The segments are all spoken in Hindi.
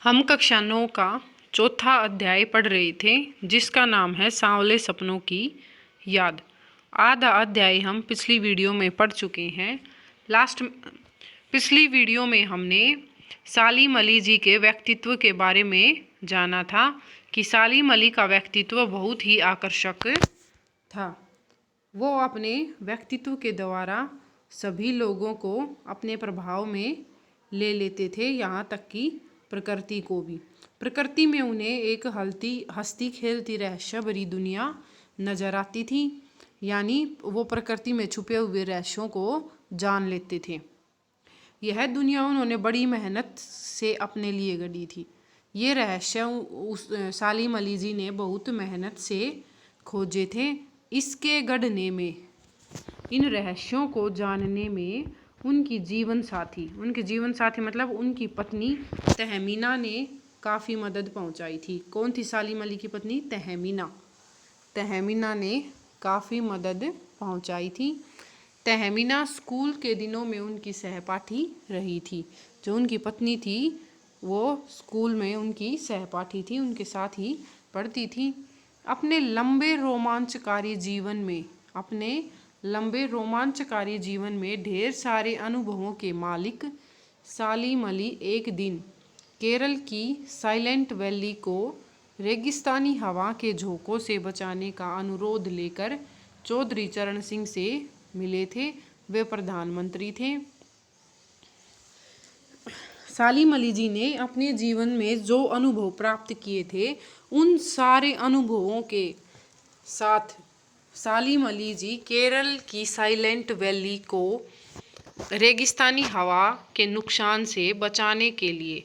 हम कक्षा 9 का चौथा अध्याय पढ़ रहे थे, जिसका नाम है सांवले सपनों की याद। आधा अध्याय हम पिछली वीडियो में पढ़ चुके हैं। पिछली वीडियो में हमने सालिम अली जी के व्यक्तित्व के बारे में जाना था कि सालिम अली का व्यक्तित्व बहुत ही आकर्षक था। वो अपने व्यक्तित्व के द्वारा सभी लोगों को अपने प्रभाव में ले लेते थे, यहाँ तक कि प्रकृति को भी। प्रकृति में उन्हें एक हंसती खेलती रहस्य भरी दुनिया नजर आती थी, यानी वो प्रकृति में छुपे हुए रहस्यों को जान लेते थे। यह दुनिया उन्होंने बड़ी मेहनत से अपने लिए गढ़ी थी। ये रहस्य सालिम अली जी ने बहुत मेहनत से खोजे थे। इसके गढ़ने में, इन रहस्यों को जानने में उनकी जीवन साथी मतलब उनकी पत्नी तहमीना ने काफ़ी मदद पहुंचाई थी। कौन थी सालिम अली की पत्नी? तहमीना ने काफ़ी मदद पहुंचाई थी। तहमीना स्कूल के दिनों में उनकी सहपाठी रही थी। जो उनकी पत्नी थी वो स्कूल में उनकी सहपाठी थी, उनके साथ ही पढ़ती थी। अपने लंबे रोमांचकारी जीवन में ढेर सारे अनुभवों के मालिक सालिम अली एक दिन केरल की साइलेंट वैली को रेगिस्तानी हवा के झोंकों से बचाने का अनुरोध लेकर चौधरी चरण सिंह से मिले थे। वे प्रधानमंत्री थे। सालिम अली जी ने अपने जीवन में जो अनुभव प्राप्त किए थे, उन सारे अनुभवों के साथ सालिम अली जी केरल की साइलेंट वैली को रेगिस्तानी हवा के नुकसान से बचाने के लिए,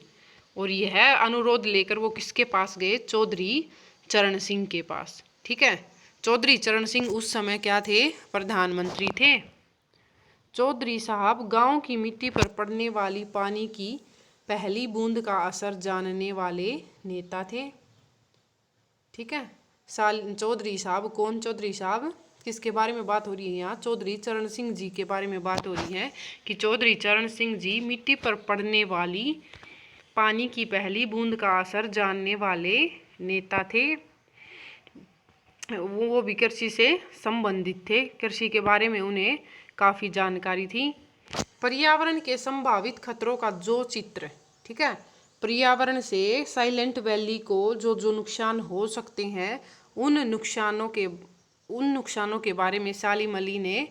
और यह अनुरोध लेकर वो किसके पास गए? चौधरी चरण सिंह के पास। ठीक है, चौधरी चरण सिंह उस समय क्या थे? प्रधानमंत्री थे। चौधरी साहब गांव की मिट्टी पर पड़ने वाली पानी की पहली बूंद का असर जानने वाले नेता थे। ठीक है, चौधरी साहब कौन? चौधरी साहब किसके बारे में बात हो रही है यहाँ? चौधरी चरण सिंह जी के बारे में बात हो रही है कि चौधरी चरण सिंह जी मिट्टी पर पड़ने वाली पानी की पहली बूंद का असर जानने वाले नेता थे। वो भी कृषि से संबंधित थे। कृषि के बारे में उन्हें काफ़ी जानकारी थी। पर्यावरण के संभावित खतरों का जो चित्र, ठीक है, पर्यावरण से साइलेंट वैली को जो नुकसान हो सकते हैं, उन नुकसानों के बारे में सालिम अली ने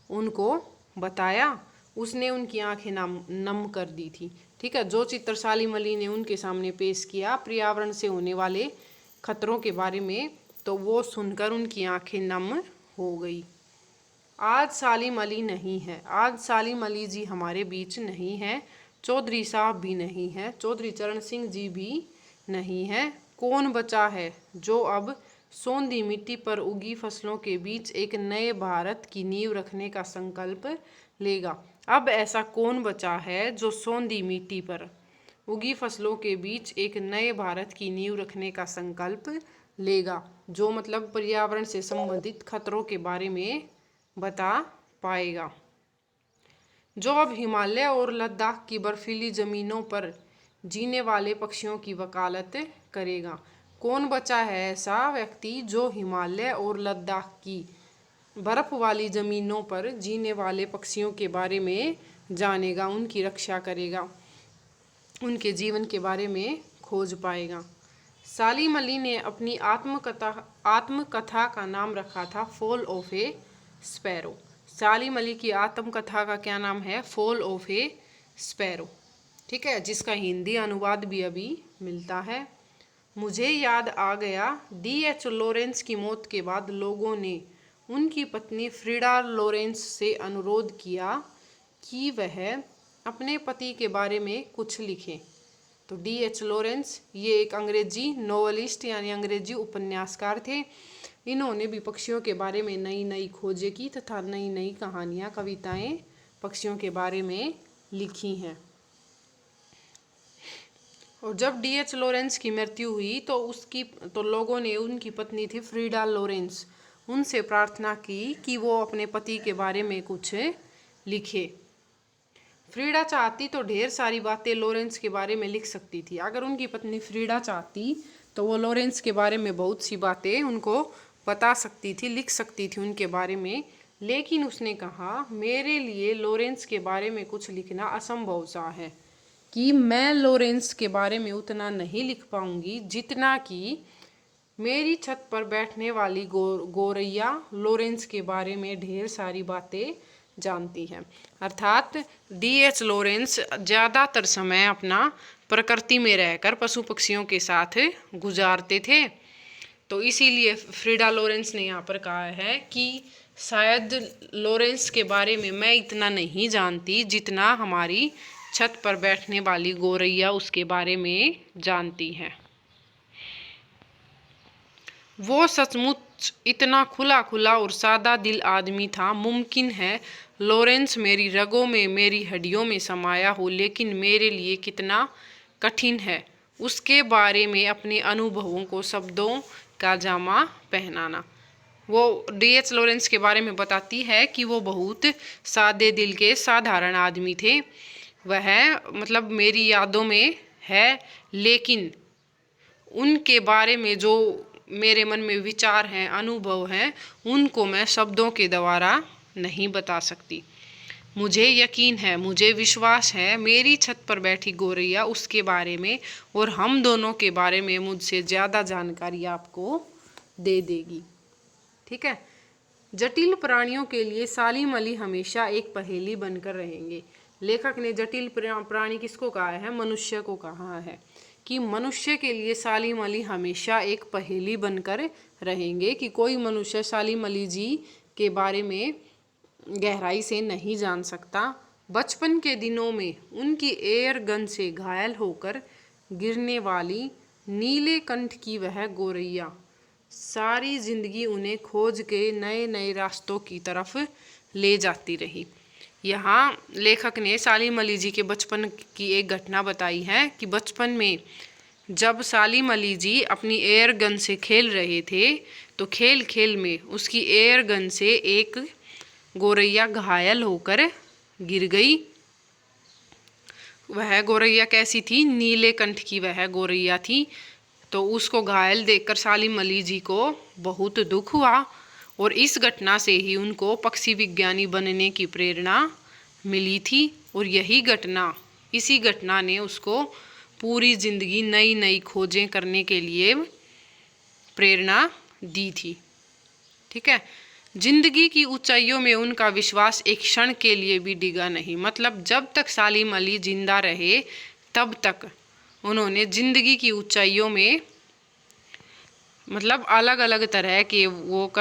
उनको बताया। उसने उनकी आंखें नम कर दी थी। ठीक है, जो चित्र सालिम अली ने उनके सामने पेश किया पर्यावरण से होने वाले खतरों के बारे में, तो वो सुनकर उनकी आंखें नम हो गई। आज सालिम अली नहीं है, आज सालिम अली जी हमारे बीच नहीं है। चौधरी साहब भी नहीं है, चौधरी चरण सिंह जी भी नहीं है। कौन बचा है जो अब सोंधी मिट्टी पर उगी फसलों के बीच एक नए भारत की नींव रखने का संकल्प लेगा? अब ऐसा कौन बचा है जो सोंधी मिट्टी पर उगी फसलों के बीच एक नए भारत की नींव रखने का संकल्प लेगा? जो मतलब पर्यावरण से संबंधित खतरों के बारे में बता पाएगा, जो अब हिमालय और लद्दाख की बर्फीली ज़मीनों पर जीने वाले पक्षियों की वकालत करेगा। कौन बचा है ऐसा व्यक्ति जो हिमालय और लद्दाख की बर्फ वाली ज़मीनों पर जीने वाले पक्षियों के बारे में जानेगा, उनकी रक्षा करेगा, उनके जीवन के बारे में खोज पाएगा? सालिम अली ने अपनी आत्मकथा का नाम रखा था फॉल ऑफ ए स्पैरो। सालिम अली की आत्मकथा का क्या नाम है? Fall of A sparrow. ठीक है, जिसका हिंदी अनुवाद भी अभी मिलता है। मुझे याद आ गया, D.H. लॉरेंस की मौत के बाद लोगों ने उनकी पत्नी फ्रीडा लॉरेंस से अनुरोध किया कि वह अपने पति के बारे में कुछ लिखें। तो D.H. लॉरेंस ये एक अंग्रेजी नॉवलिस्ट यानी अंग्रेजी उपन्यासकार थे। इन्होंने भी पक्षियों के बारे में नई नई खोजें की तथा नई नई कहानियाँ, कविताएं पक्षियों के बारे में लिखी हैं। और जब D.H. लॉरेंस की मृत्यु हुई तो लोगों ने, उनकी पत्नी थी फ्रीडा लॉरेंस, उनसे प्रार्थना की कि वो अपने पति के बारे में कुछ लिखे। फ्रीडा चाहती तो ढेर सारी बातें लॉरेंस के बारे में लिख सकती थी। अगर उनकी पत्नी फ्रीडा चाहती तो वो लॉरेंस के बारे में बहुत सी बातें उनको बता सकती थी, लिख सकती थी उनके बारे में। लेकिन उसने कहा मेरे लिए लॉरेंस के बारे में कुछ लिखना असंभव सा है, कि मैं लॉरेंस के बारे में उतना नहीं लिख पाऊंगी जितना कि मेरी छत पर बैठने वाली गोरैया लॉरेंस के बारे में ढेर सारी बातें जानती है। अर्थात D.H. लॉरेंस ज़्यादातर समय अपना प्रकृति में रहकर पशु पक्षियों के साथ गुजारते थे। तो इसीलिए फ्रीडा लॉरेंस ने यहाँ पर कहा है कि शायद लॉरेंस के बारे में मैं इतना नहीं जानती जितना हमारी छत पर बैठने वाली गोरैया उसके बारे में जानती है। वो सचमुच इतना खुला खुला और सादा दिल आदमी था। मुमकिन है लॉरेंस मेरी रगों में, मेरी हड्डियों में समाया हो, लेकिन मेरे लिए कितना कठिन है उसके बारे में अपने अनुभवों को शब्दों का जामा पहनाना। वो D.H. लॉरेंस के बारे में बताती है कि वो बहुत सादे दिल के साधारण आदमी थे। वह मतलब मेरी यादों में है, लेकिन उनके बारे में जो मेरे मन में विचार हैं, अनुभव हैं, उनको मैं शब्दों के द्वारा नहीं बता सकती। मुझे यकीन है, मुझे विश्वास है मेरी छत पर बैठी गोरैया उसके बारे में और हम दोनों के बारे में मुझसे ज़्यादा जानकारी आपको दे देगी। ठीक है। जटिल प्राणियों के लिए सालिम अली हमेशा एक पहेली बनकर रहेंगे। लेखक ने जटिल प्राणी किसको कहा है? मनुष्य को कहा है कि मनुष्य के लिए सालिम अली हमेशा एक पहेली बनकर रहेंगे, कि कोई मनुष्य सालिम अली जी के बारे में गहराई से नहीं जान सकता। बचपन के दिनों में उनकी एयर गन से घायल होकर गिरने वाली नीले कंठ की वह गोरैया सारी जिंदगी उन्हें खोज के नए नए रास्तों की तरफ ले जाती रही। यहाँ लेखक ने सालिम अली जी के बचपन की एक घटना बताई है कि बचपन में जब सालिम अली जी अपनी एयर गन से खेल रहे थे तो खेल खेल में उसकी एयर गन से एक गोरैया घायल होकर गिर गई। वह गोरैया कैसी थी? नीले कंठ की वह गोरैया थी। तो उसको घायल देखकर सालिम अली जी को बहुत दुख हुआ और इस घटना से ही उनको पक्षी विज्ञानी बनने की प्रेरणा मिली थी। और इसी घटना ने उसको पूरी जिंदगी नई नई खोजें करने के लिए प्रेरणा दी थी। ठीक है। जिंदगी की ऊंचाइयों में उनका विश्वास एक क्षण के लिए भी डिगा नहीं। मतलब जब तक सालिम अली जिंदा रहे तब तक उन्होंने जिंदगी की ऊंचाइयों में मतलब अलग अलग तरह के वो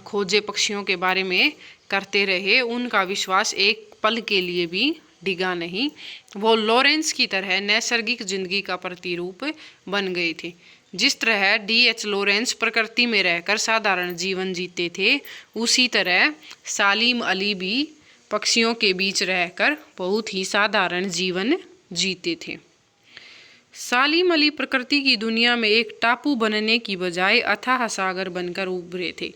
खोजे पक्षियों के बारे में करते रहे। उनका विश्वास एक पल के लिए भी डिगा नहीं। वो लॉरेंस की तरह नैसर्गिक जिंदगी का प्रतिरूप बन गए थे। जिस तरह D.H. लॉरेंस प्रकृति में रहकर साधारण जीवन जीते थे, उसी तरह सालिम अली भी पक्षियों के बीच रहकर बहुत ही साधारण जीवन जीते थे। सालिम अली प्रकृति की दुनिया में एक टापू बनने की बजाय अथाह सागर बनकर उभरे थे।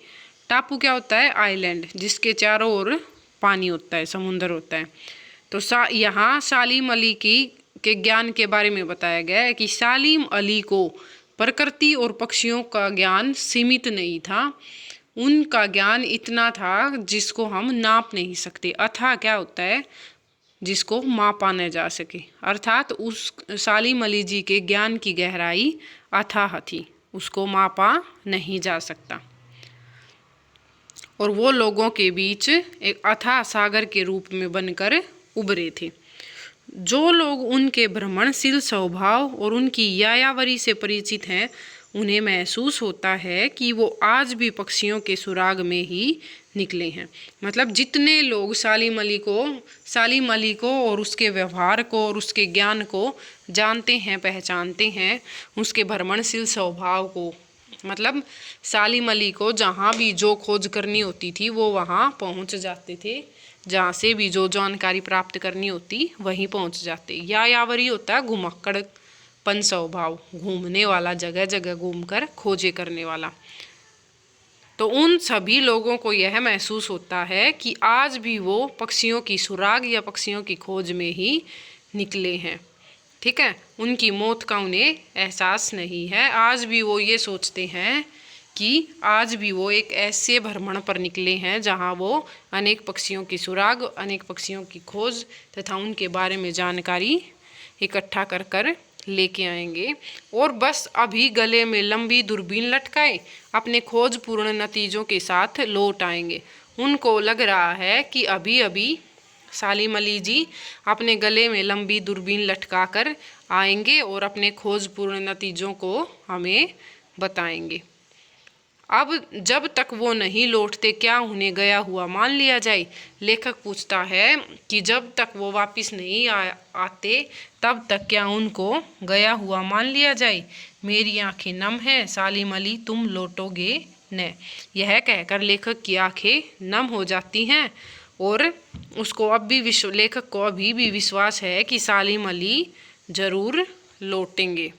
टापू क्या होता है? आइलैंड, जिसके चारों ओर पानी होता है, समुंदर होता है। तो यहाँ सालिम अली के ज्ञान के बारे में बताया गया है कि सालिम अली को प्रकृति और पक्षियों का ज्ञान सीमित नहीं था। उनका ज्ञान इतना था जिसको हम नाप नहीं सकते। अथाह क्या होता है? जिसको मापा न जा सके। अर्थात उस सालिम अली जी के ज्ञान की गहराई अथाह थी, उसको मापा नहीं जा सकता। और वो लोगों के बीच एक अथाह सागर के रूप में बनकर उभरे थे। जो लोग उनके भ्रमणशील स्वभाव और उनकी यायावरी से परिचित हैं, उन्हें महसूस होता है कि वो आज भी पक्षियों के सुराग में ही निकले हैं। मतलब जितने लोग सालिम अली को और उसके व्यवहार को और उसके ज्ञान को जानते हैं, पहचानते हैं, उसके भ्रमणशील स्वभाव को, मतलब सालिम अली को जहाँ भी जो खोज करनी होती थी वो वहाँ पहुँच जाते थे। जहाँ से भी जो जानकारी प्राप्त करनी होती वहीं पहुँच जाते। यायावरी होता है घुमक्कड़पन स्वभाव, घूमने वाला, जगह जगह घूमकर खोजे करने वाला। तो उन सभी लोगों को यह महसूस होता है कि आज भी वो पक्षियों की सुराग या पक्षियों की खोज में ही निकले हैं। ठीक है, उनकी मौत का उन्हें एहसास नहीं है। आज भी वो ये सोचते हैं कि आज भी वो एक ऐसे भ्रमण पर निकले हैं जहां वो अनेक पक्षियों की सुराग, अनेक पक्षियों की खोज तथा उनके बारे में जानकारी इकट्ठा कर कर लेके आएंगे। और बस अभी गले में लंबी दूरबीन लटकाए अपने खोजपूर्ण नतीजों के साथ लौट आएंगे। उनको लग रहा है कि अभी अभी सालिम अली जी अपने गले में लंबी दूरबीन लटका कर आएंगे और अपने खोजपूर्ण नतीजों को हमें बताएंगे। अब जब तक वो नहीं लौटते क्या उन्हें गया हुआ मान लिया जाए? लेखक पूछता है कि जब तक वो वापस नहीं आते तब तक क्या उनको गया हुआ मान लिया जाए? मेरी आंखें नम हैं सालिम अली, तुम लौटोगे न। यह कहकर लेखक की आंखें नम हो जाती हैं और उसको लेखक को अभी भी विश्वास है कि सालिम अली ज़रूर लौटेंगे।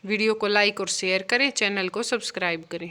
वीडियो को लाइक और शेयर करें, चैनल को सब्सक्राइब करें।